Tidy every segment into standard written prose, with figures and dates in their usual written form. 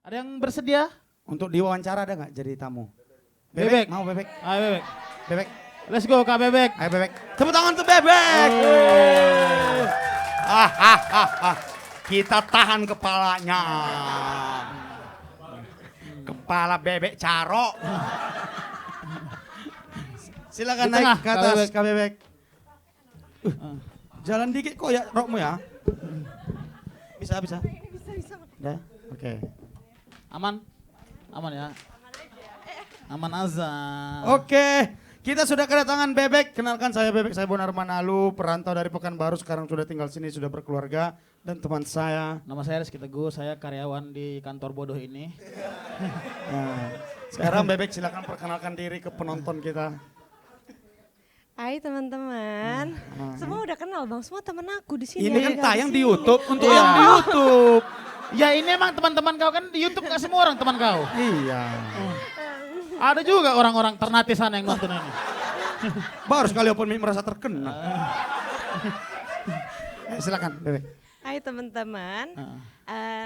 Ada yang bersedia? Untuk diwawancara ada nggak jadi tamu? Bebek. Mau Bebek? Ayo Bebek. Bebek. Let's go Kak Bebek. Ayo Bebek. Tepuk tangan untuk Bebek. Kita tahan kepalanya. Kepala bebek carok. Silakan Di naik tengah, ke Kak atas Bebek. Kak Bebek. Jalan dikit kok ya rokmu ya. Bisa. Bisa. Ya, oke. Aman? Aman ya? Aman aja. Oke, kita sudah kedatangan Bebek. Kenalkan saya Bebek, saya Bonar Manalu, perantau dari Pekanbaru, sekarang sudah tinggal sini, sudah berkeluarga. Dan teman saya. Nama saya Rizky Teguh, saya karyawan di kantor bodoh ini. Nah, sekarang Bebek silakan perkenalkan diri ke penonton kita. Hai teman-teman. Semua udah kenal Bang, semua temen aku di sini. Ini ada kan nggak tayang di sini? YouTube untuk Iya. yang di YouTube. Ya ini emang teman-teman kau kan di YouTube gak semua orang teman kau. Iya. Ada juga orang-orang Ternate sana yang nonton ini. Baru sekali open mic merasa terkenal. Silakan Bebek. Hai teman-teman.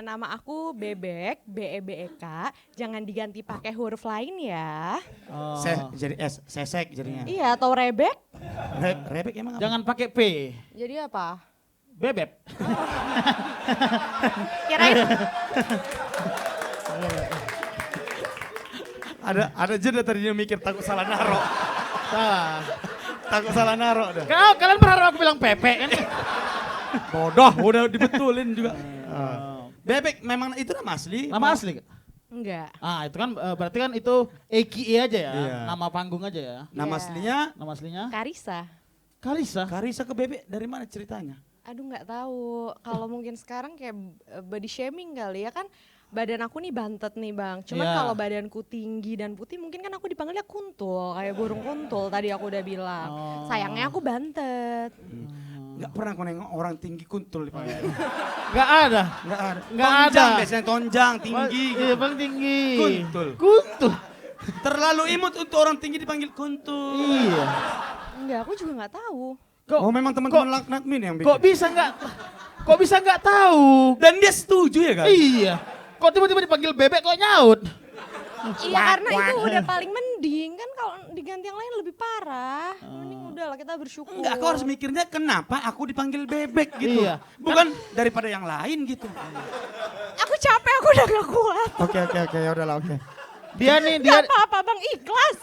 Nama aku Bebek, BEBEK. Jangan diganti pakai huruf lain ya. Oh. Jadi S, sesek jadinya. Iya, atau rebek. Rebek emang apa? Jangan pakai P. Jadi apa? Bebek. Kirain Ada jeda tadinya mikir takut salah naro. Salah. Takut salah naro dah. Kalian berharap aku bilang Pepe kan? Bodoh, udah dibetulin juga. Bebek memang itu nama asli. Nama asli? enggak. Ah itu kan berarti kan itu EKI aja ya, Iya. nama panggung aja ya. Nama Iya. aslinya Nama aslinya? Karisa. Kalisa. Karisa ke Bebek dari mana ceritanya? Aduh nggak tahu. Kalau mungkin sekarang kayak body shaming kali ya kan. Badan aku nih bantet nih Bang. Cuman Iya. kalau badanku tinggi dan putih mungkin kan aku dipanggilnya kuntul. Kayak burung kuntul tadi aku udah bilang. Oh. Sayangnya aku bantet. Enggak pernah aku nengok orang tinggi kuntul dipanggil. Gak ada. Enggak ada. Nggak Tonjang ada. biasanya tonjang, tinggi. Iya paling tinggi. Kuntul. Kuntul. Terlalu imut untuk orang tinggi dipanggil kuntul. Iya. Enggak, aku juga nggak tahu. Kok Oh memang teman-teman Laknat Min yang bikin. kok bisa nggak tahu? Dan dia setuju ya kan? Iya. Kok tiba-tiba dipanggil Bebek kok nyaut? Iya karena itu udah paling mending kan kalau diganti yang lain lebih parah. Mending udahlah kita bersyukur. Enggak, kau harus mikirnya kenapa aku dipanggil Bebek gitu. Iya. Bukan daripada yang lain gitu. Aku capek, aku udah gak kuat. Oke, ya udahlah oke. Dia nih Gak apa-apa Bang, ikhlas.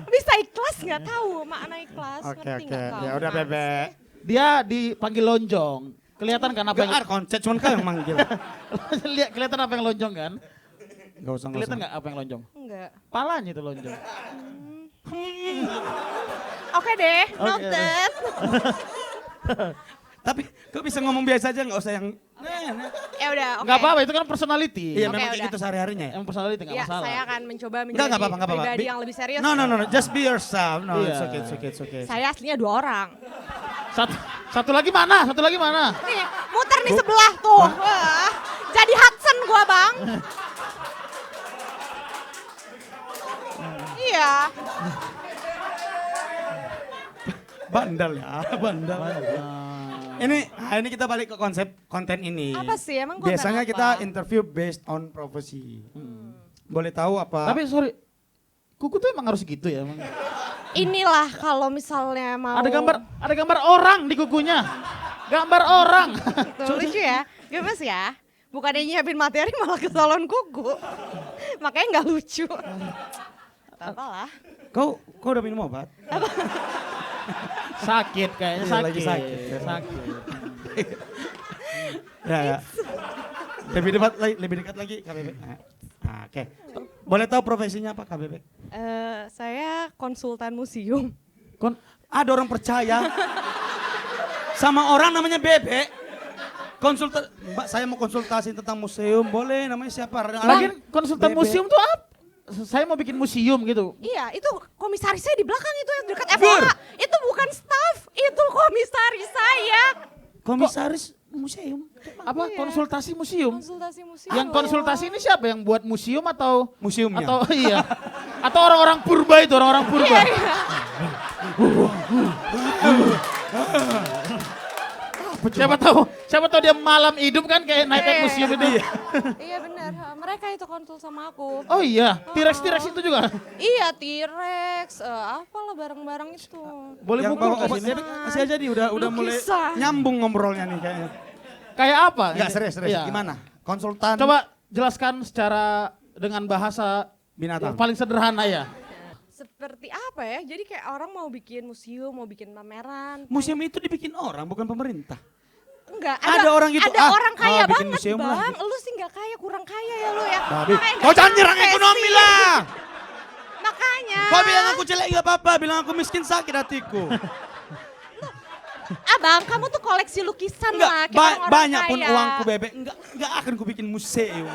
Bisa ikhlas nggak tahu makna ikhlas. Oke, Ngerti nggak kau? ya udah Mas? Bebek. dia dipanggil lonjong. Kelihatan kan apa Gak yang ada konsep, cuman kau yang manggil. lihat kelihatan apa yang lonjong kan? Gak usah, Kelihatan nggak apa yang lonjong? Enggak. Palanya itu lonjong. Oke deh, Oke. noted. Tapi kau bisa ngomong biasa aja, gak usah yang... Ya udah, oke. Nggak apa-apa itu kan personality. Iya Oke, memang kayak udah. gitu sehari-harinya ya. Yang personality nggak Ya, masalah. saya akan mencoba menjadi Nggak apa-apa. pribadi Be- yang lebih serius. No, just be yourself. No, Iya. it's okay. Saya aslinya 2 orang. Satu lagi mana? Satu lagi mana? Nih, muter nih sebelah tuh. Wah, jadi Hudson gua, Bang. Iya. Bandel ya, bandel. Ini kita balik ke konsep konten ini. Apa sih, emang konten Biasanya apa? kita interview based on profesi. Boleh tahu apa? Tapi sorry, kuku tuh emang harus gitu ya? Emang. Inilah kalau misalnya mau Ada gambar orang di kukunya. Gambar orang. Tuh, lucu ya. Gemes ya. Bukannya nyiapin materi malah ke salon kuku. Makanya nggak lucu. Apalah. Kau udah minum obat? Sakit kayaknya, Iya, sakit. lagi sakit. Sakit. Ya. Lebih dekat lagi Kak Bebek. Nah, oke. Boleh tahu profesinya apa Kak Bebek? Saya konsultan museum. Ada orang percaya sama orang namanya Bebek. Mbak saya mau konsultasi tentang museum, boleh namanya siapa? Lagian konsultan Bebek. museum tuh apa? Saya mau bikin museum gitu. Iya, itu komisaris saya di belakang itu yang dekat FOH. Itu bukan staff, itu komisaris saya. Komisaris museum. Apa Iya. konsultasi museum? Konsultasi museum. Yang konsultasi ini siapa? Yang buat museum atau Museumnya. atau iya. Atau orang-orang purba itu, orang-orang purba. Iya, iya. Apa coba? Siapa tahu dia malam hidup kan kayak naik ke museum itu. Iya benar, mereka itu konsul sama aku. Oh iya, T-Rex itu juga. Iya T-Rex, apalah barang-barang itu. Boleh Yang pukul bawa ke obat sini. bebek kasih aja nih udah mulai Lukisan. nyambung ngobrolnya nih kayaknya. Kayak apa? Enggak Ini? serius. Iya. Gimana? Konsultan Coba jelaskan secara dengan bahasa binatang. yang paling sederhana ya. Seperti apa ya? Jadi kayak orang mau bikin museum, mau bikin pameran. Museum itu dibikin orang bukan pemerintah. Enggak, Ada orang gitu, Ada orang kaya bikin banget, museum Bang. lah. Lu sih nggak kaya, kurang kaya ya lu ya. Babi, Makanya kau nggak jangan nyerang sampai ekonomi sih. lah. Makanya. Kau bilang aku jelek gak apa-apa, bilang aku miskin sakit hatiku. Abang, kamu tuh koleksi lukisan lah. Enggak, kayak orang-orang banyak pun kaya. uangku bebek, enggak akan ku bikin museum.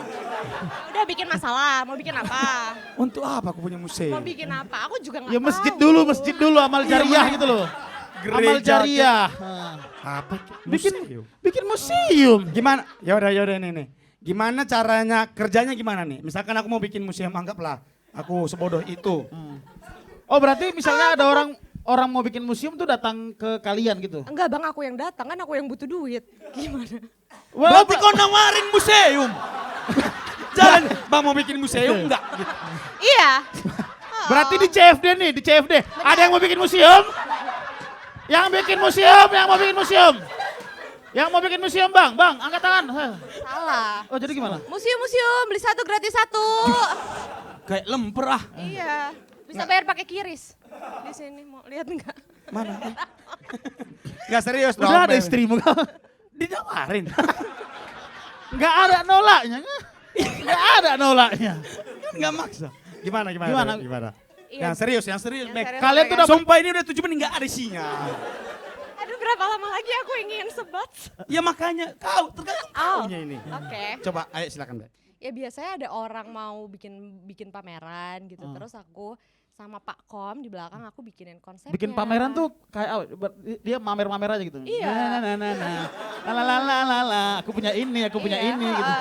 Udah bikin masalah, mau bikin apa? Untuk apa aku punya museum? Mau bikin apa? Aku juga nggak Ya tahu. masjid dulu amal jariah gitu loh. Amal Gereja jariah. Apa? Bikin Museum. bikin museum. Gimana? Yaudah nih. Gimana caranya, kerjanya gimana nih? Misalkan aku mau bikin museum, anggaplah aku sebodoh itu. Oh berarti misalnya ada orang mau bikin museum tuh datang ke kalian gitu. Enggak bang, aku yang datang kan aku yang butuh duit. Gimana? Wah, Berarti kau nawarin museum. Jalan, bang mau bikin museum enggak? Gitu. Iya. berarti di CFD nih, di CFD. Ada yang mau bikin museum? Yang mau bikin museum bang, angkat tangan. Salah. Oh jadi gimana? Museum, beli satu gratis satu. Kayak lemper ah. Iya. Bisa bayar pakai kiris. Di sini mau lihat enggak? Mana? Enggak serius dong. Udah ada Beb. istrimu kan? Ditawarin. Nggak ada nolaknya. Nggak ada nolaknya. Kan enggak maksa. Gimana? Gimana? Iya. Yang serius, Yang Beb. serius Kalian tuh apa, dapat Sumpah ini udah 7 menit enggak ada isinya. Aduh berapa lama lagi aku ingin sebat. Ya makanya kau tergantung kaunya ini. Oke. Coba, ayo silakan, Beb. Ya biasanya ada orang mau bikin pameran gitu. Terus aku sama Pak Kom di belakang aku bikinin konsepnya. bikin pameran tuh kayak dia mamer-mamer aja gitu. Iya. Aku punya ini, aku punya Iya, ini gitu.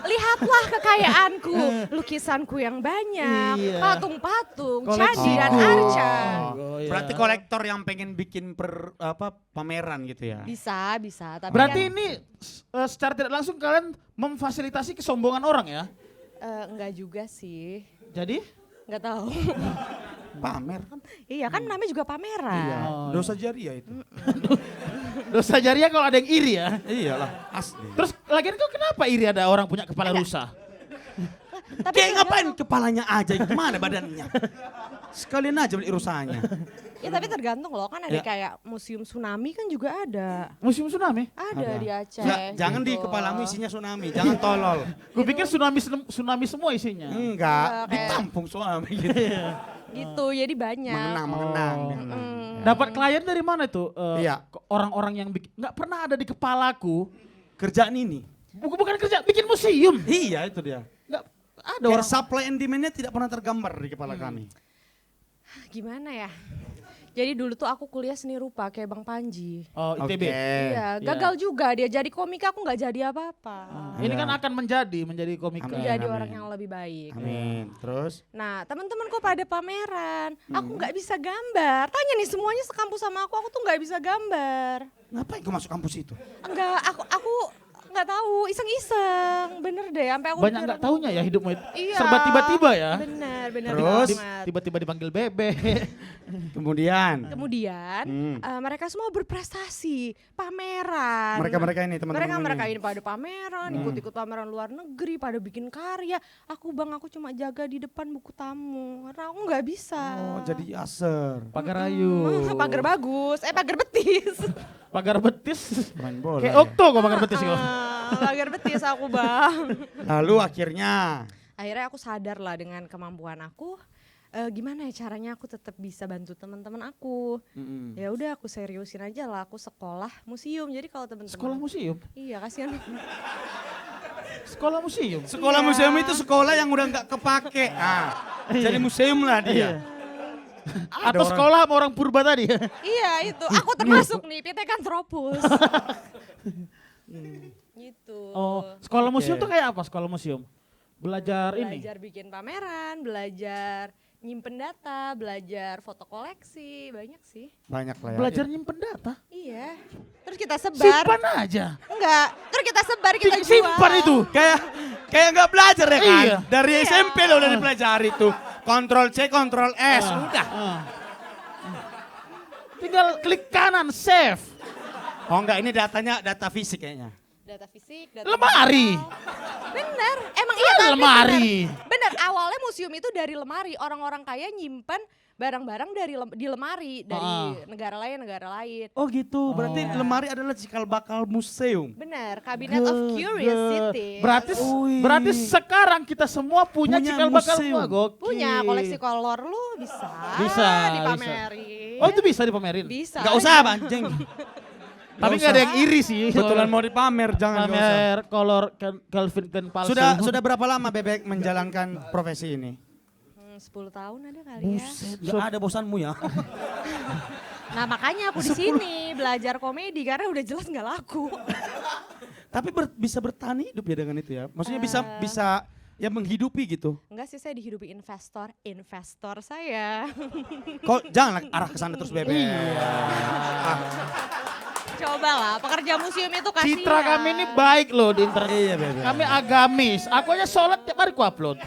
Lihatlah kekayaanku, lukisanku yang banyak, Iya. patung-patung, Koleksiku. candi dan arca. Oh, iya. Berarti kolektor yang pengen bikin pameran gitu ya. Bisa, tapi Berarti kan, ini secara tidak langsung kalian memfasilitasi kesombongan orang ya? enggak juga sih. Jadi? Enggak tahu. Pamer kan. Iya kan namanya juga pameran. Oh, Dosa jariah itu. Dosa jariah kalau ada yang iri ya. Iyalah, asli. Terus lagian kok kenapa iri ada orang punya kepala rusa? Tapi Kayak enggak ngapain tahu. kepalanya aja, gimana badannya? Sekalian aja beli rusanya. Ya tapi tergantung loh, kan ada Ya. kayak museum tsunami kan juga ada. Museum tsunami? Ada di Aceh. Nggak, jangan di gitu. kepalamu isinya tsunami, jangan tolol. Gue pikir tsunami semua isinya. Enggak, Enggak, kayak- ditampung tsunami gitu. Gitu, jadi banyak. Mengenang. Dapat klien dari mana itu? Iya. Orang-orang yang bikin, nggak pernah ada di kepalaku. Kerjaan ini. Bukan kerja, bikin museum. Iya, itu dia. Nggak ada Kayak orang. supply and demand-nya tidak pernah tergambar di kepala kami. Gimana ya? Jadi dulu tuh aku kuliah seni rupa kayak Bang Panji. Oh ITB. Iya, gagal juga dia jadi komika, aku nggak jadi apa-apa. Ini kan Iya. akan menjadi komika. Amin. Menjadi orang yang lebih baik. Amin. Terus? Nah, teman-temanku pada pameran, aku nggak bisa gambar. Tanya nih semuanya sekampus sama aku tuh nggak bisa gambar. Ngapain kau masuk kampus itu? Enggak, aku nggak tahu, iseng-iseng, bener deh. Sampai aku Banyak nggak taunya ya hidupmu itu. Iya. Serba tiba-tiba ya. Bener Terus? banget. Tiba-tiba dipanggil bebe. Kemudian? Kemudian mereka semua berprestasi, pameran. Mereka-mereka ini teman-teman Mereka ini pada pameran, ikut-ikut pameran luar negeri, pada bikin karya. Aku cuma jaga di depan buku tamu, karena aku nggak bisa. Oh, jadi aser. Pagar ayu. Pagar bagus, pagar betis. Pagar betis. Main bola. Kayak ya. Okto kok pagar betis kok. Pagar betis aku bang. Lalu akhirnya Akhirnya aku sadar lah dengan kemampuan aku. Gimana ya caranya aku tetap bisa bantu teman-teman aku. Ya udah aku seriusin aja lah, aku sekolah museum. Jadi kalau teman-teman Sekolah museum. Iya kasihan. Sekolah museum. sekolah Iya. museum itu sekolah yang udah nggak kepake. Jadi museum lah dia. Iya. Atau sekolah sama orang purba tadi. Iya itu, aku termasuk nih Pithecanthropus. Gitu. Oh, sekolah museum tuh kayak apa sekolah museum? Belajar ini. Belajar bikin pameran, belajar nyimpen data, belajar foto koleksi, banyak sih. Banyak lah ya. Belajar nyimpen data. Iya. Terus kita sebar. Simpan aja. Enggak. Terus kita sebar, kita jual. Simpan itu. Kayak nggak belajar ya kan? Iya. Dari SMP lo udah dipelajari tuh. Ctrl C, Ctrl S, udah. Tinggal klik kanan, save. Oh enggak, ini datanya data fisik kayaknya. Data fisik, data Lemari. digital. Bener, emang iya tapi Lemari. Bener, awalnya museum itu dari lemari. Orang-orang kaya nyimpan barang-barang di lemari. Dari negara lain. Oh gitu, berarti lemari adalah cikal bakal museum. Bener, Cabinet of Curiosity. Berarti sekarang kita semua punya cikal bakal museum. semua. Gokil. Punya koleksi kolor lu bisa. Bisa, dipamerin. Oh itu bisa dipamerin? Bisa. Gak usah anjing. Tapi nggak ada yang iri sih. Kebetulan mau dipamer, jangan nggak usah. pamer kolor Calvin Klein palsu. Sudah berapa lama Bebek menjalankan profesi ini? 10 tahun ada kali ya. Gak ada bosanmu ya? Nah makanya aku di sini belajar komedi karena udah jelas nggak laku. Tapi bisa bertahan hidup ya dengan itu ya? Maksudnya bisa ya menghidupi gitu? Enggak sih, saya dihidupi investor saya. Kok jangan arah ke sana terus Bebek. Coba lah, pekerja museum itu kasihan. Citra kami ini baik loh di internet. Iya Bebek. Kami agamis. Aku aja sholat tiap hari ku upload.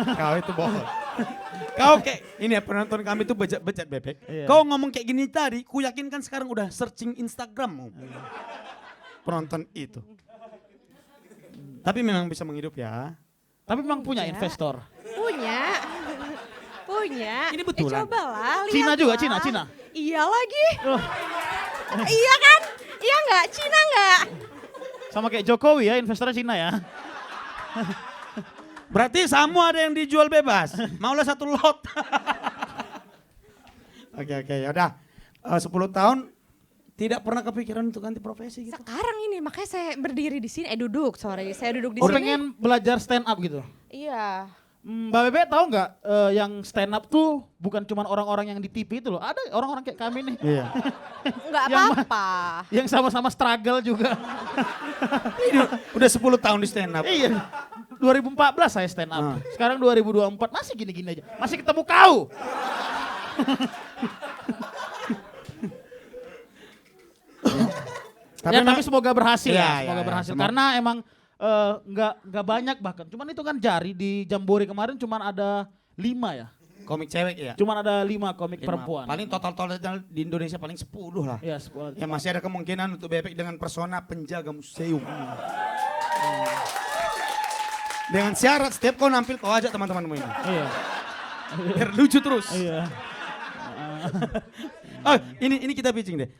Kau itu bohong. Kau kayak ini ya penonton kami tuh bejat Bebek. Iya. Kau ngomong kayak gini tadi, ku yakin kan sekarang udah searching Instagrammu. Penonton itu. Tapi memang bisa menghidup ya. Tapi memang punya Iya. investor. Punya. Ini betulan. Cobalah, lihat Cina juga, lah. Cina. Iya lagi. Oh, Iya kan? Iya nggak? Cina nggak? sama kayak Jokowi ya, investornya Cina ya. Berarti semua ada yang dijual bebas. Maulah satu lot. Oke, yaudah. 10 tahun tidak pernah kepikiran untuk ganti profesi gitu. Sekarang ini makanya saya berdiri di sini. Saya duduk di Oh sini. pengen belajar stand up gitu. Iya. Mbak Bebe tahu nggak yang stand up tuh bukan cuma orang-orang yang di TV itu loh. Ada orang-orang kayak kami nih. Iya. Nggak Yang apa-apa. Yang sama-sama struggle juga. Udah 10 tahun di stand up. Iya. 2014 saya stand up. Sekarang 2024 masih gini-gini aja. Masih ketemu kau. Tapi semoga berhasil ya. Semoga berhasil. Karena emang nggak banyak bahkan. Cuman itu kan jari di Jambore kemarin cuman ada 5 ya. Komik cewek ya. Cuman ada 5 komik 5. perempuan. Paling total di Indonesia paling 10 lah. Ya, 10. Ya masih ada kemungkinan untuk Bebek dengan persona penjaga museum. Dengan syarat setiap kau nampil kau ajak teman-temanmu ini. Iya. Biar lucu terus. Iya. Oh, ini kita pitching deh.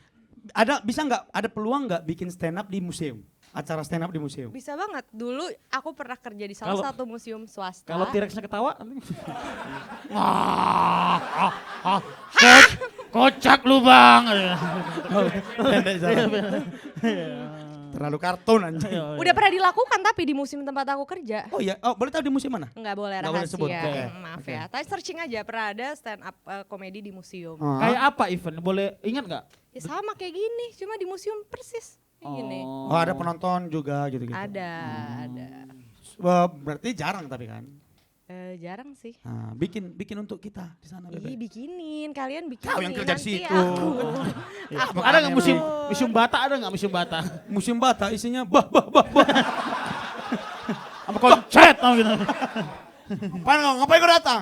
Bisa nggak ada peluang nggak bikin stand up di museum? Acara stand up di museum. Bisa banget. Dulu aku pernah kerja di salah satu museum swasta. Kalau T-Rexnya ketawa nanti. Kocak lu bang. Terlalu kartun aja. Udah pernah dilakukan tapi di museum tempat aku kerja. Oh iya, boleh tahu di museum mana? Nggak boleh Nggak boleh rahasia. sebut, oke. Maaf ya. Tapi searching aja pernah ada stand up komedi di museum. Kayak apa event? Boleh ingat nggak? Ya sama kayak gini, cuma di museum persis kayak gini. Oh ada penonton juga gitu-gitu. Ada. Berarti jarang tapi kan. Jarang sih. Nah, bikin untuk kita di sana Ih, Bebek. bikinin, kalian bikinin. Kau yang kerja di nanti situ. aku. Ada nggak museum bata? Ada nggak museum bata? Museum Bata isinya bah. Apa koncet tau gitu? Ngapain kau datang?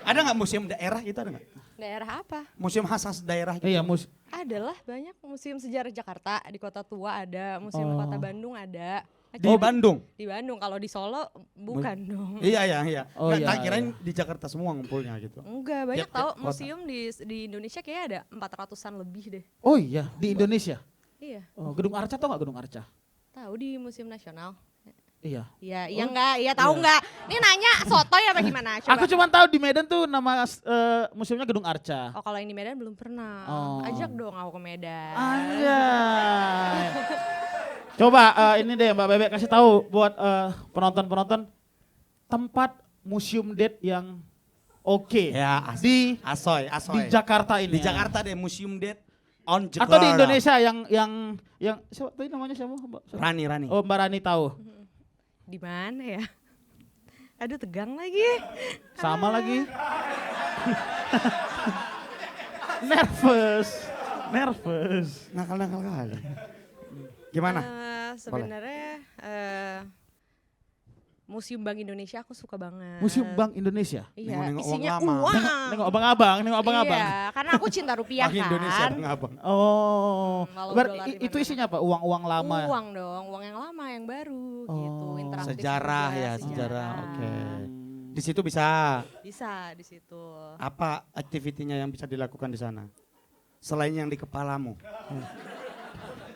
Ada nggak museum daerah gitu ada nggak? Daerah apa? Museum khas daerah gitu. Iya Adalah banyak museum sejarah Jakarta, di Kota Tua ada, museum Kota Bandung ada. Di Bandung? Di Bandung, kalau di Solo bukan dong. Iya. Oh, Nggak, iya, tak kirain di Jakarta semua ngumpulnya gitu. Enggak, banyak Tiap-tiap tahu kota. museum di Indonesia kayak ada 400-an lebih deh. Oh iya di Indonesia. Iya, Oh, Gedung Arca tau nggak Gedung Arca? tahu di Museum Nasional. Iya. Iya enggak, iya tahu enggak. Ini nanya sotoy apa gimana? Coba. Aku cuma tahu di Medan tuh nama museumnya Gedung Arca. Oh kalau yang di Medan belum pernah. Oh. Ajak dong aku ke Medan. Anjay. Coba ini deh Mbak Bebek kasih tahu buat penonton-penonton tempat museum date yang oke Ya, di Asoy. Jakarta ini. Di Jakarta deh Museum Date on Jakarta. Atau di Indonesia yang siapa tadi namanya siapa? Rani. Oh Mbak Rani tahu. Di mana ya? Aduh tegang lagi. Sama lagi. Nervous. Nakal kali. Gimana? Sebenarnya Museum Bank Indonesia aku suka banget. Museum Bank Indonesia. Iya, Nengok-nengok uang isinya lama. uang. Nengok abang-abang. Iya, karena aku cinta rupiah Bank kan. Indonesia abang. Oh, Walau berarti dolar itu dimana-mana. isinya apa? Uang-uang lama. ya? Uang dong, uang yang lama, yang baru gitu. Oh, Interaktif Sejarah juga, ya, sejarah. Oke. Hmm. Di situ bisa. Bisa di situ. Apa aktivitinya yang bisa dilakukan di sana? Selain yang di kepalamu.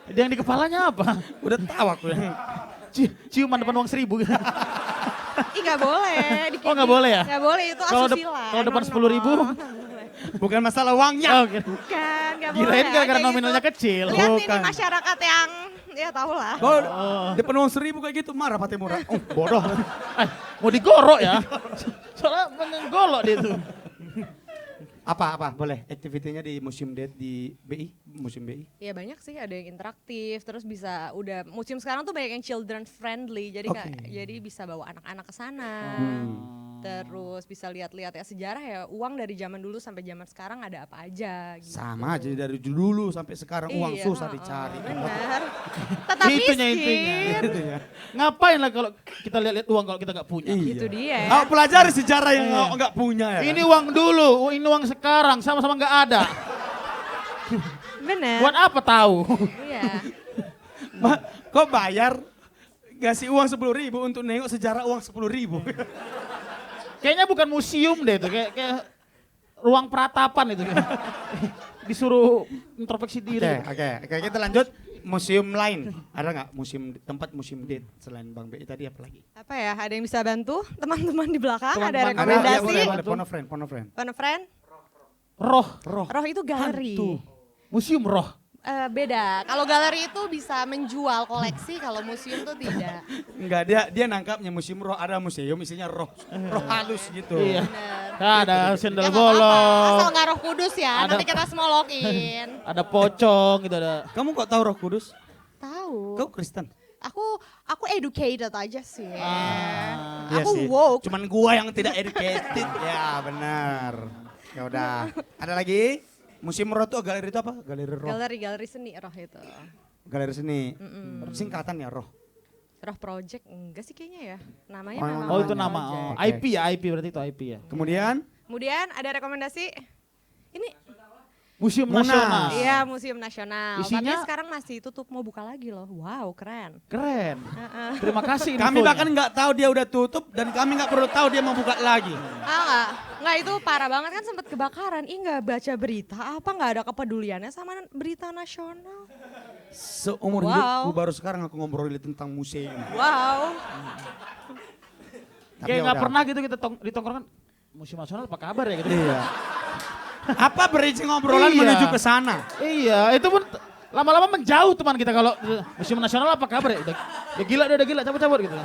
Dia yang di kepalanya apa? Udah tahu aku yang Ciuman depan uang 1.000 gitu. Ih nggak boleh. Oh, nggak boleh ya? Nggak boleh, itu Kalau asusila. kalau depan No, no. 10.000? Nggak boleh. bukan masalah uangnya. Oh, gitu. Bukan, nggak boleh. Kirain gara-gara aja nominalnya gitu. kecil. Lihat ini Bukan. masyarakat yang, ya tau lah. Oh, di penuh 1.000 kayak gitu marah Pak Timur. Oh, bodoh. Mau digorok ya? Soalnya menggolok dia tuh. Apa boleh aktivitinya di Museum Date di BI, Museum BI? Ya banyak sih, ada yang interaktif, terus bisa udah museum sekarang tuh banyak yang children friendly, jadi jadi bisa bawa anak-anak ke sana. Terus bisa lihat-lihat ya sejarah ya, uang dari zaman dulu sampai zaman sekarang ada apa aja gitu. Sama aja dari dulu sampai sekarang uang Iya, susah heeh, dicari. Benar. Tetap Intinya. miskin. Ngapain lah kalau kita lihat-lihat uang kalau kita nggak punya? Itu dia. Oh, pelajari sejarah yang nggak punya ya. Ini uang dulu, ini uang sekarang, sama-sama nggak ada. Benar. Buat apa tahu? Iya. Kok bayar kasih uang 10.000 untuk nengok sejarah uang 10.000? Kayaknya bukan museum deh itu, kayak ruang peratapan itu. Disuruh introspeksi diri. Oke, kita lanjut. Museum lain, ada nggak tempat museum date selain Bang BI tadi apa lagi? Apa ya, ada yang bisa bantu teman-teman di belakang, Teman-teman ada ada, rekomendasi. ya, boleh. Phone a friend. One friend, Roh, roh itu galeri. hantu. Museum roh. Beda, kalau galeri itu bisa menjual koleksi, kalau museum tuh tidak. Enggak, dia nangkapnya museum roh, ada museum isinya roh halus gitu. Iya. Bener. Ada sendal Ya, nggak apa-apa, bolong, asal nggak roh kudus ya, Ada- nanti kita semua login. ada pocong gitu ada. Kamu kok tahu Roh Kudus? Tahu. Kau Kristen? Aku educated aja sih. Iya Aku sih. woke. Cuman gua yang tidak educated. Ya benar. Ya udah. Ada lagi? Museum Roh itu galeri itu apa? Galeri Roh. Galeri seni roh itu. Galeri seni. Singkatan ya Roh. Roh Project enggak sih kayaknya ya. Namanya Oh, memang Oh Roh itu nama, Project. oh, Oke. IP ya, IP berarti itu IP ya. Kemudian Kemudian ada rekomendasi ini Museum Monas. Nasional. iya Museum Nasional. Isinya- Tapi sekarang masih tutup, mau buka lagi loh. Wow, keren. Keren. Terima kasih kami infonya. bahkan nggak tahu dia udah tutup dan kami nggak perlu tahu dia mau buka lagi. Enggak itu parah banget kan, sempat kebakaran. Ih nggak baca berita apa, nggak ada kepeduliannya sama berita nasional. Seumur Wow. hidupku baru sekarang aku ngobrolin tentang museum. Wow. Tapi Kayak ya nggak udah. pernah gitu kita di tongkrongan. Museum Nasional apa kabar ya gitu. Iya. Apa bridging ngobrolan Iya. menuju ke sana? Iya, itu pun lama-lama menjauh teman kita kalau Museum Nasional apa kabar ya? Udah gila, cabut-cabut gitu.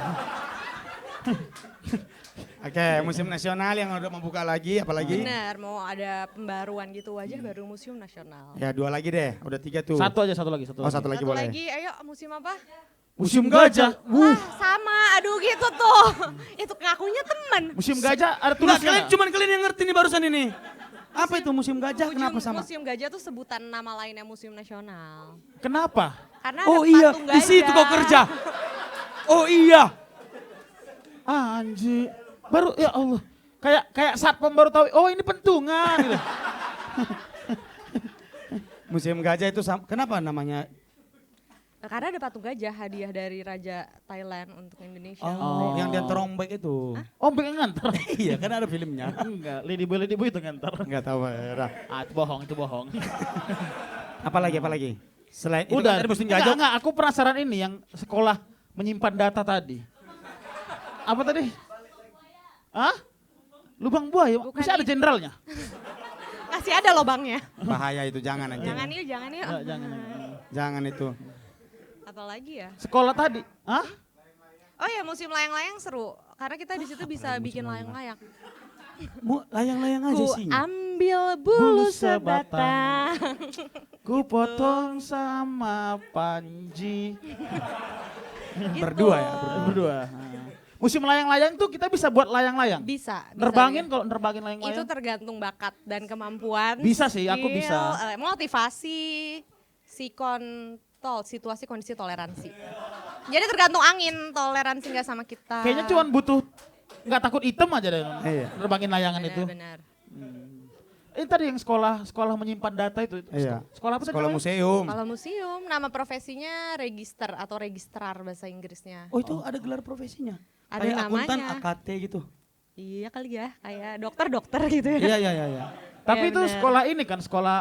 Oke, Museum Nasional yang udah mau buka lagi, apalagi? Bener, mau ada pembaruan gitu aja baru Museum Nasional. Ya 2 lagi deh, udah 3 tuh. Satu aja, satu lagi. Oh satu lagi Satu boleh. lagi, ayo museum apa? Museum Gajah. Ah, sama, aduh gitu tuh. Itu ngakunya temen. Museum Gajah ada Enggak, tulisnya. cuman kalian yang ngerti nih barusan ini. Apa itu Museum Gajah? Kenapa sama? Museum Gajah tuh sebutan nama lainnya Museum Nasional. Kenapa? Karena Oh ada iya, patung di situ gajah. kau kerja. Oh iya. Anjir. Baru ya Allah. Kayak satpam baru tahu, oh ini pentungan gitu. Museum Gajah itu kenapa namanya? Karena ada patung gajah, hadiah dari Raja Thailand untuk Indonesia. Oh, yang dia terombek itu. Oh, pengen nganter. Iya, kan ada filmnya. Enggak, Lady Boy itu nganter. Enggak tahu, ya. Ah, itu bohong. Apalagi? Selain itu Udah, kan tadi Museum Gajah. enggak, aku penasaran ini yang sekolah menyimpan data tadi. Apa tadi? Hah? Lubang buaya? Bukan Bisa ada itu. jenderalnya? Masih ada lobangnya. Bahaya itu, jangan anjing. Jangan yuk, jangan yuk. Enggak, jangan. Jangan itu. Apalagi ya? Sekolah tadi? Hah? Oh ya, museum layang-layang seru. Karena kita di situ bisa bikin layang-layang. Layang-layang aja Ku sih. ambil bulu sebatang. Ku potong sama Panji. Gitu. Berdua ya? Berdua. Musim layang-layang tuh kita bisa buat layang-layang. Bisa. Nerbangin kalau nerbangin layang-layang. Itu tergantung bakat dan kemampuan. Bisa sih, aku skill, bisa. Motivasi, situasi, kondisi, toleransi. Jadi tergantung angin, toleransi nggak sama kita. Kayaknya cuma butuh nggak takut item aja deh. Iya. Nerbangin layangan itu. Benar. Ini tadi yang sekolah menyimpan data itu. Iya. Sekolah apa tadi Sekolah namanya? museum. Kalau museum, nama profesinya register atau registrar bahasa Inggrisnya. Oh itu ada gelar profesinya? Ada Kayak akuntan namanya. AKT gitu? Iya kali ya, kayak dokter gitu ya. Iya, iya, iya. Iya. Tapi Iya, itu benar. sekolah ini kan sekolah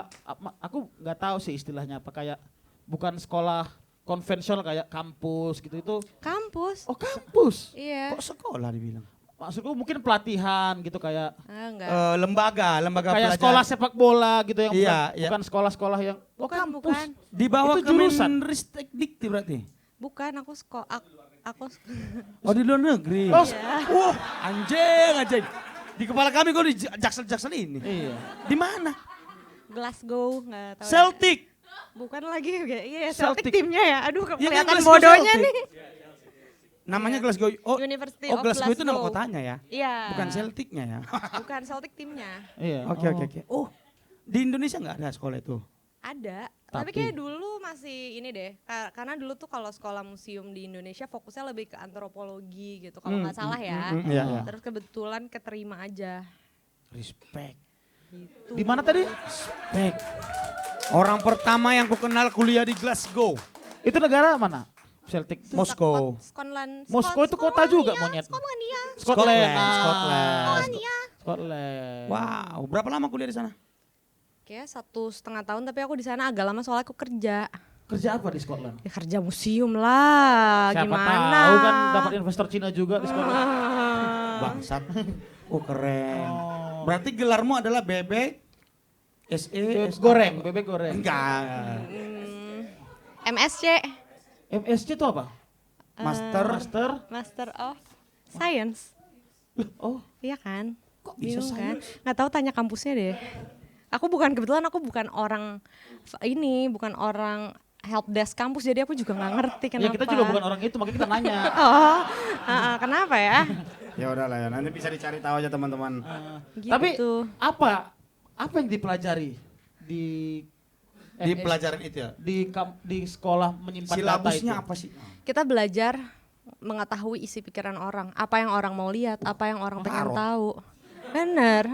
aku nggak tahu sih istilahnya apa kayak bukan sekolah konvensional kayak kampus gitu itu. Kampus. Oh kampus. Iya. Kok sekolah dibilang? Maksudku mungkin pelatihan gitu kayak Enggak. Lembaga kayak pelajar. sekolah sepak bola gitu yang Iya, bukan, iya. bukan sekolah-sekolah yang Bukan, kampus. bukan. Di bawah Itu jurusan. Kemenristek Dikti berarti? Bukan, aku Oh di luar negeri? Oh, Wah anjing. Di kepala kami kok di Jaksel ini. Iya. Di mana? Glasgow, nggak tahu. Celtic. Bukan lagi, iya Celtic. Celtic timnya ya. Aduh, Iya kan, kelihatan Glasgow bodohnya Celtic. nih. Namanya Glasgow. Oh, University oh of Glasgow itu nama Glasgow. kotanya ya? Iya. Bukan Celticnya ya? Bukan Celtic timnya. Iya. Oke. Oh, di Indonesia nggak ada sekolah itu? Ada, tapi Tapi- kayak dulu masih ini deh, karena dulu tuh kalau sekolah museum di Indonesia fokusnya lebih ke antropologi gitu, kalau nggak salah ya. Iya, iya. Terus kebetulan keterima aja. Respect. Gitu. Di mana tadi? Respect. Orang pertama yang ku kenal kuliah di Glasgow. Itu negara mana? Celtic. Moskow. Skotland. Moskow itu kota juga, monyet. Skotlandia. Scotland. Scotland. Skotlandia. Scotland. Wow, berapa lama kuliah di sana? Kayak 1,5 tahun, tapi aku di sana agak lama soalnya aku kerja. Kerja apa di Scotland? Ya kerja museum lah, Siapa gimana? tahu kan dapat investor Cina juga di Scotland. Bangsat. Oh keren. Oh. Berarti gelarmu adalah bebek, SE, Bebek goreng, bebek goreng. Enggak. MSc, MSc itu apa? Master. Master. Master of Science. Oh, Iya kan? Kok bisa Bingung kan? science? Nggak tahu, tanya kampusnya deh. Kebetulan aku bukan orang bukan orang help desk kampus, jadi aku juga nggak ngerti ya kenapa. kita juga bukan orang itu, makanya kita nanya. Oh, kenapa ya? Ya udahlah ya, nanti bisa dicari tahu aja teman-teman. Gitu. Tapi apa yang dipelajari di Di MS, pelajaran itu ya. di sekolah menyimpan data itu? Silabusnya apa sih? Kita belajar mengetahui isi pikiran orang, apa yang orang mau lihat, apa yang orang pengen Tarot. tahu. Bener,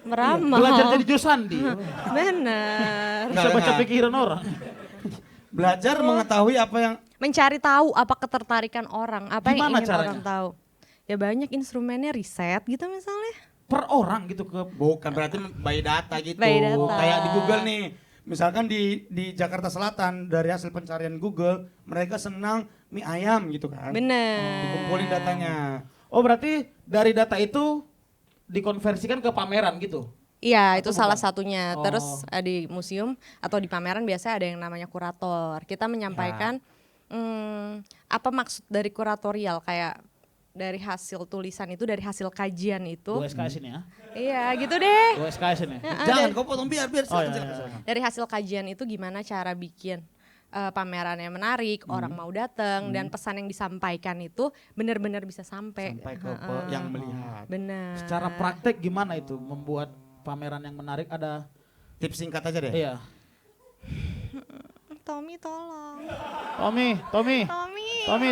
meramal. Belajar jadi Josandi. Bener. Bisa baca Enggak. pikiran orang. Belajar mengetahui apa yang Mencari tahu apa ketertarikan orang, apa yang Gimana ingin caranya? orang tahu. Ya banyak instrumennya, riset gitu misalnya. Per orang gitu ke bukan berarti by data gitu. By data. Kayak di Google nih. Misalkan di Jakarta Selatan dari hasil pencarian Google, mereka senang mie ayam gitu kan. Bener. Dikumpulin datanya. Oh berarti dari data itu dikonversikan ke pameran gitu? Iya, itu Atau salah bukan? satunya. Oh. Terus di museum atau di pameran biasanya ada yang namanya kurator. Kita menyampaikan apa maksud dari kuratorial, kayak dari hasil tulisan itu, dari hasil kajian itu. 2 SKS ini ya? Iya, gitu deh. 2 SKS ini? Jangan kau potong biar Oh, silakan, iya, silakan, iya. silakan. Dari hasil kajian itu gimana cara bikin pameran yang menarik, orang mau datang, dan pesan yang disampaikan itu benar-benar bisa sampai. Sampai ke yang melihat. Benar. Secara praktek gimana itu membuat pameran yang menarik ada? Tips singkat aja deh. Iya. Tommy tolong. Tommy Tommy.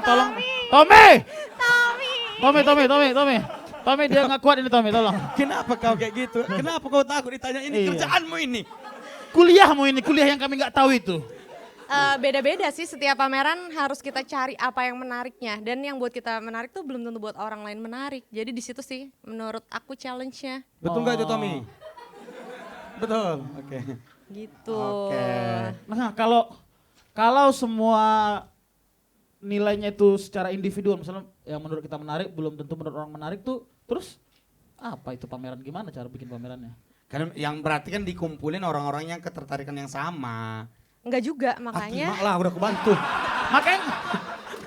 tolong. Tommy! Tommy. Tommy dia nggak kuat ini Tommy tolong. Kenapa kau kayak gitu? Kenapa kau takut ditanya ini Iya. kerjaanmu ini? Kuliahmu ini, kuliah yang kami nggak tahu itu. Beda-beda sih, setiap pameran harus kita cari apa yang menariknya, dan yang buat kita menarik tuh belum tentu buat orang lain menarik. Jadi di situ sih menurut aku challenge-nya Betul nggak itu Tommy? Betul. Oke. gitu. Oke. Nah kalau semua nilainya itu secara individual, misalnya yang menurut kita menarik belum tentu menurut orang menarik tuh, terus apa itu pameran, gimana cara bikin pamerannya? Karena yang berarti kan dikumpulin orang-orang yang ketertarikan yang sama. Enggak juga, Ah, makanya terima lah udah kebantu. Makanya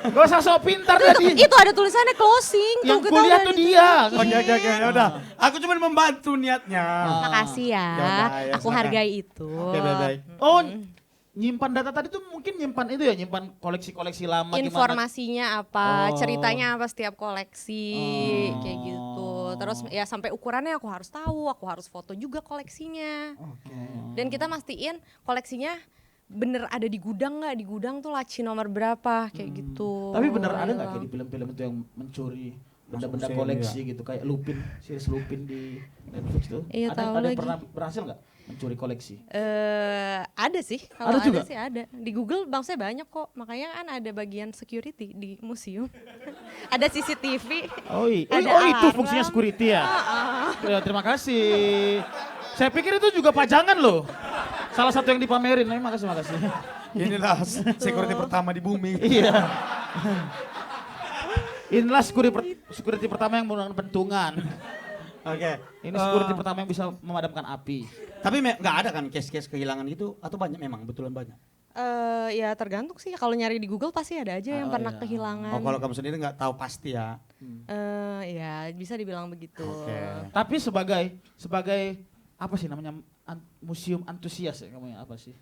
gak usah sok pintar jadi. itu ada tulisannya closing Yang tuh, kita kuliah udah tuh dia. Oke, ya udah. Aku cuma membantu niatnya. Makasih ya, Yaudah, ya, aku silakan. hargai itu. Oke, baik-baik. Oh, nyimpan data tadi tuh mungkin nyimpan itu ya, nyimpan koleksi-koleksi lama gimana? Informasinya apa, Oh. ceritanya apa setiap koleksi, kayak gitu. Terus ya sampai ukurannya aku harus tahu, aku harus foto juga koleksinya. Dan kita mastiin koleksinya bener ada di gudang nggak, di gudang tuh laci nomor berapa, kayak gitu. Tapi bener ada nggak kayak di film-film itu yang mencuri benda-benda museum koleksi gitu, kayak Lupin, series Lupin di Netflix tuh? Iya, ada tahu yang lagi. pernah berhasil nggak mencuri koleksi? Ada sih, kalau Ada ada, juga? sih ada. Di Google bangsanya banyak kok, makanya kan ada bagian security di museum. Ada CCTV. Ada itu alarm. fungsinya security ya? Ya, terima kasih. Saya pikir itu juga pajangan loh. Salah satu yang dipamerin. Makasih. Inilah security pertama di bumi. Iya. Inilah security pertama yang menggunakan pentungan. Oke. Ini security pertama yang bisa memadamkan api. Tapi nggak ada kan case-case kehilangan gitu atau banyak memang betulan banyak? Ya tergantung sih, kalau nyari di Google pasti ada aja yang pernah iya. kehilangan. Oh kalau kamu sendiri nggak tahu pasti ya. Ya bisa dibilang begitu. Oke. Tapi sebagai apa sih namanya museum antusias ya kamu ya, apa sih?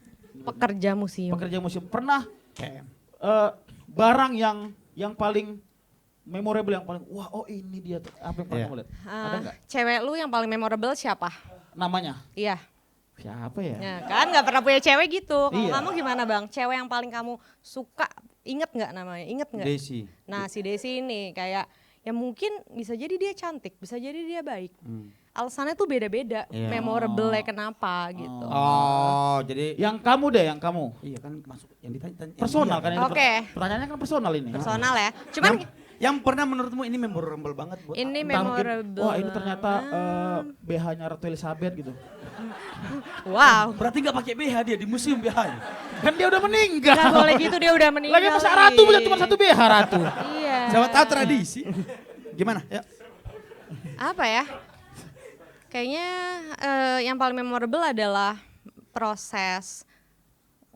Pekerja museum. Pekerja museum pernah Oke. barang yang paling memorable, yang paling wah ini dia tuh, apa yang pernah Iya. kamu lihat? Ada nggak Cewek lu yang paling memorable siapa? namanya? Iya. Siapa ya? Ya kan nggak pernah punya cewek gitu. Kalau Iya. kamu gimana bang? Cewek yang paling kamu suka, inget nggak namanya? Inget nggak? Desi. Nah si Desi ini kayak ya mungkin bisa jadi dia cantik, bisa jadi dia baik. Alasannya tuh beda-beda, Iya. memorable kenapa gitu. Oh jadi Yang kamu deh, yang kamu. iya kan masuk yang ditanya. yang Personal iya. kan ini. Oke. Pertanyaannya kan personal ini. Personal ya. Cuman Yang pernah menurutmu ini memorable banget buat ini Entah mungkin, memorable. wah ini ternyata banget. BH-nya Ratu Elizabeth gitu. Wow. Berarti nggak pakai BH dia di museum BH. Kan dia udah meninggal. Gak boleh gitu, dia udah meninggal. Lagi masa Ratu punya cuma satu BH Ratu. Iya. Siapa tahu tradisi. Gimana? Ya. Apa ya? Kayaknya yang paling memorable adalah proses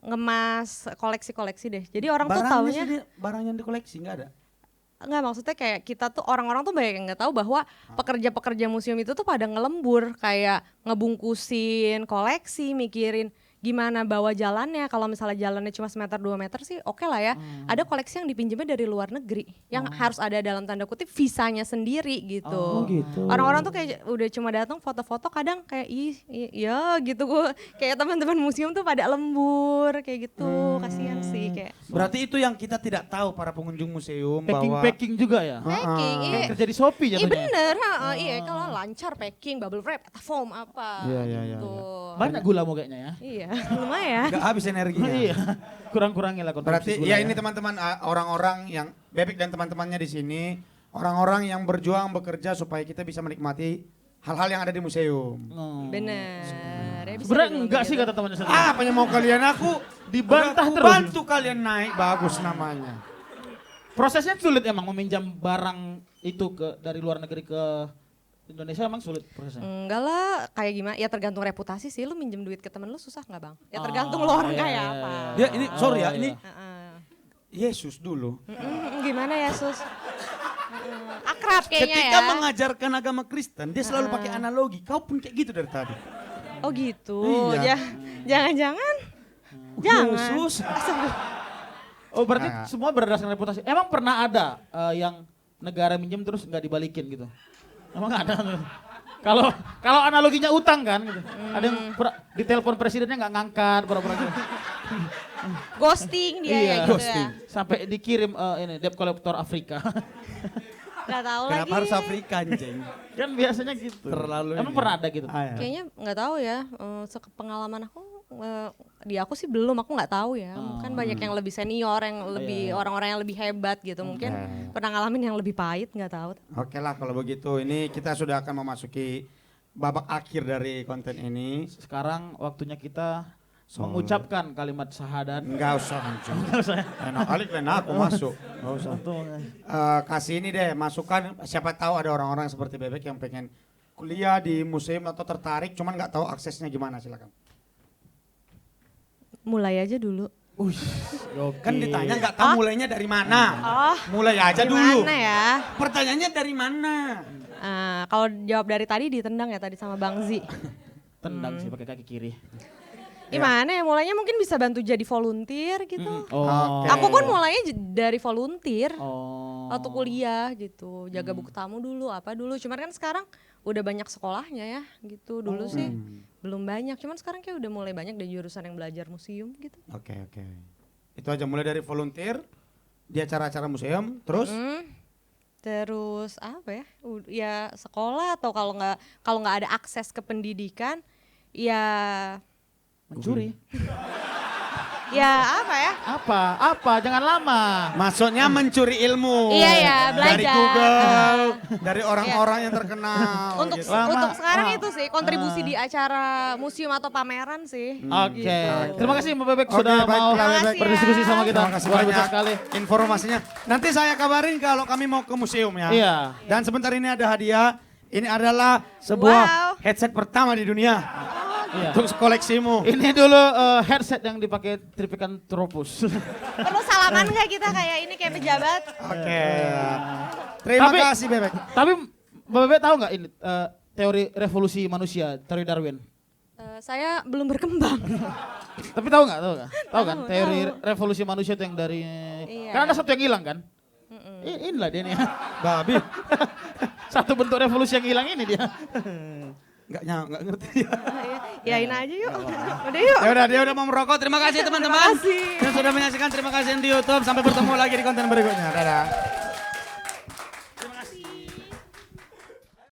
ngemas koleksi-koleksi deh. Jadi orang tuh taunya Barang yang dikoleksi nggak ada. nggak, maksudnya kayak kita tuh orang-orang tuh banyak yang nggak tahu bahwa pekerja-pekerja museum itu tuh pada ngelembur, kayak ngebungkusin koleksi, mikirin gimana bawa jalannya. Kalau misalnya jalannya cuma semeter 2 meter sih oke lah ya. Ada koleksi yang dipinjemnya dari luar negeri yang harus ada dalam tanda kutip visanya sendiri gitu. Oh, gitu. Orang-orang tuh kayak udah cuma datang foto-foto, kadang kayak iya gitu. Gue kayak teman-teman museum tuh pada lembur kayak gitu. Kasihan sih kayak Berarti itu yang kita tidak tahu para pengunjung museum bahwa Packing juga ya. packing. Iya. Kayak kerja di Shopee Iya jatuhnya. bener, iya kalau lancar packing, bubble wrap, foam apa Iya, gitu. Banyak gulamu kayaknya ya. Iya, lumayan. nggak habis energinya. Iya. Kurang-kurangi lah konsumsi Berarti gula ya ini teman-teman orang-orang yang Bebek dan teman-temannya di sini orang-orang yang berjuang bekerja supaya kita bisa menikmati hal-hal yang ada di museum. Oh. Bener. Ya, bisa Sebenarnya dibilang enggak sih begitu. kata temannya sendiri. Apa yang mau kalian aku Dibantah aku terus. bantu kalian naik bagus namanya. Prosesnya sulit emang meminjam barang itu dari luar negeri ke Indonesia, emang sulit prosesnya. Enggak lah, kayak gimana? Ya tergantung reputasi sih. Lu minjem duit ke temen lu susah nggak bang? Ya tergantung lu orang iya, kayak iya, apa. iya. Dia ini sorry ya, Oh, ini iya. Heeh. Yesus dulu. Gimana ya sus? Akrab kayaknya Ketika ya. mengajarkan agama Kristen, dia selalu pakai analogi. Kau pun kayak gitu dari tadi. Oh gitu. Iya. Jangan-jangan. Jangan. Yesus. Oh berarti Nah. semua berdasarkan reputasi. Emang pernah ada yang negara minjem terus nggak dibalikin gitu? Emang ada? Kalau analoginya utang kan gitu. Ada yang ditelepon presidennya nggak ngangkat, pura-pura gitu. Ghosting dia Iya, ya gitu ghosting. ya. Sampai dikirim ini debt collector Afrika. Gak tahu lagi. Kenapa harus Afrika anjing? Kan biasanya gitu. Terlalu Emang ini. pernah ada gitu? Ah, ya. Kayaknya nggak tahu ya. Pengalaman aku di aku sih belum. Aku nggak tahu ya. Kan banyak yang lebih senior, yang lebih orang-orang yang lebih hebat gitu. Mungkin pernah ngalamin yang lebih pahit, nggak tahu. Oke lah kalau begitu ini kita sudah akan memasuki babak akhir dari konten ini. Sekarang waktunya kita mengucapkan kalimat syahadat. Enggak usah anjing. Enak kali kalian aku masuk. Enggak usah. Kasih ini deh masukan, siapa tahu ada orang-orang seperti Bebek yang pengen kuliah di museum atau tertarik cuman nggak tahu aksesnya gimana, silakan. Mulai aja dulu. Kan ditanya nggak tahu mulainya dari mana. Oh, Mulai aja dulu. gimana ya? Pertanyaannya dari mana? Kalau jawab dari tadi ditendang ya tadi sama Bang Zi. Tendang sih pakai kaki kiri. Gimana ya, mulainya mungkin bisa bantu jadi volunteer gitu. Oh. Oke. Aku pun mulainya dari volunteer. Oh. Waktu kuliah gitu, jaga buku tamu dulu, apa dulu. Cuman kan sekarang udah banyak sekolahnya ya gitu. Dulu sih belum banyak, cuman sekarang kayak udah mulai banyak dari jurusan yang belajar museum gitu. Oke. Itu aja mulai dari volunteer di acara-acara museum, terus Terus apa ya? Ya sekolah atau kalau nggak ada akses ke pendidikan, ya Mencuri. ya apa ya? Apa? Jangan lama. maksudnya mencuri ilmu. Iya ya, Dari belajar. Google, dari orang-orang yang terkenal. Untuk gitu. untuk sekarang itu sih kontribusi di acara museum atau pameran sih. Oke. Gitu. Terima kasih Mbak Bebek Oke, sudah baik, mau Mbak Bebek. berdiskusi sama kita. Terima kasih Luar biasa banyak sekali. informasinya. Nanti saya kabarin kalau kami mau ke museum ya. Iya. Dan sebentar ini ada hadiah. Ini adalah sebuah Wow. headset pertama di dunia Iya. untuk koleksimu. Ini dulu headset yang dipakai Tripikanthropus. Perlu salaman nggak kita kayak ini kayak pejabat? Oke. Terima Tapi- kasih Bebek. Tapi Mbak Bebek tahu nggak ini teori revolusi manusia, teori Darwin? Saya belum berkembang. Tapi tahu nggak? Tahu kan? Tahu, Teori tahu. revolusi manusia itu yang dari Iya. kan ada satu yang hilang kan? Inilah dia nih. Babi. Satu bentuk revolusi yang hilang ini dia. Nggak ngerti dia. Yain aja yuk. Udah yuk. Ya udah, dia udah mau merokok. Terima kasih teman-teman. Terima kasih. Yang sudah menyaksikan, terima kasih yang di YouTube. Sampai bertemu lagi di konten berikutnya. Dadah.